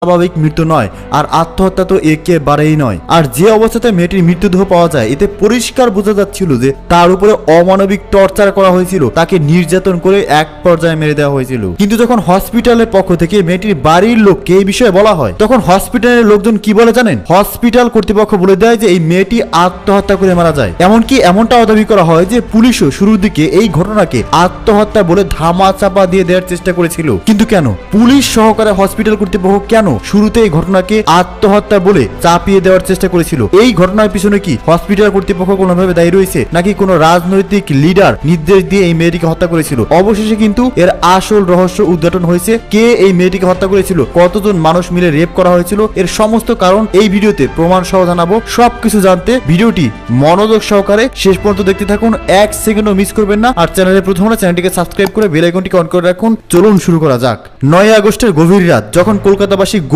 স্বাভাবিক মৃত্যু নয় আর আত্মহত্যা তো একেবারেই নয়। আর যে অবস্থাতে মেয়েটির মৃতদেহ পাওয়া যায় এতে পরিষ্কার বোঝা যাচ্ছিল যে তার উপরে অমানবিক টর্চার করা হয়েছিল, তাকে নির্যাতন করে এক পর্যায়ে মেরে দেওয়া হয়েছিল। কিন্তু যখন হসপিটালের পক্ষ থেকে মেয়েটির বাড়ির লোককে এই বিষয়ে বলা হয় তখন হসপিটালের লোকজন কি বলে জানেন? হসপিটাল কর্তৃপক্ষ বলে দেয় যে এই মেয়েটি আত্মহত্যা করে মারা যায়। এমনকি এমনটাও দাবি করা হয় যে পুলিশও শুরুর দিকে এই ঘটনাকে আত্মহত্যা বলে ধামা চাপা দিয়ে দেওয়ার চেষ্টা করেছিল। কিন্তু কেন পুলিশ সহকারে হসপিটাল কর্তৃপক্ষ কেন শুরুতে এই ঘটনাকে আত্মহত্যা বলে চাপিয়ে দেওয়ার চেষ্টা করেছিল? এই ঘটনার পিছনে কি হসপিটাল কর্তৃপক্ষ কোনোভাবে দায়ী রয়েছে, নাকি কোনো রাজনৈতিক লিডার নির্দেশ দিয়ে এই মেয়েটিকে হত্যা করেছিল? অবশেষে কিন্তু এর আসল রহস্য উদ্ঘাটন হয়েছে। কে এই মেয়েটিকে হত্যা করেছিল, কতজন মানুষ মিলে রেপ করা হয়েছিল, এর সমস্ত কারণ এই ভিডিওতে প্রমাণ সহ জানাবো। সবকিছু জানতে ভিডিওটি মনোযোগ সহকারে শেষ পর্যন্ত দেখতে থাকুন, এক সেকেন্ডও মিস করবেন না। আর চ্যানেলে প্রথম হলে চ্যানেলটিকে সাবস্ক্রাইব করে বেল আইকনটিকে অন করে রাখুন। চলুন শুরু করা যাক। 9 আগস্টের গভীর রাত যখন কলকাতাবাসী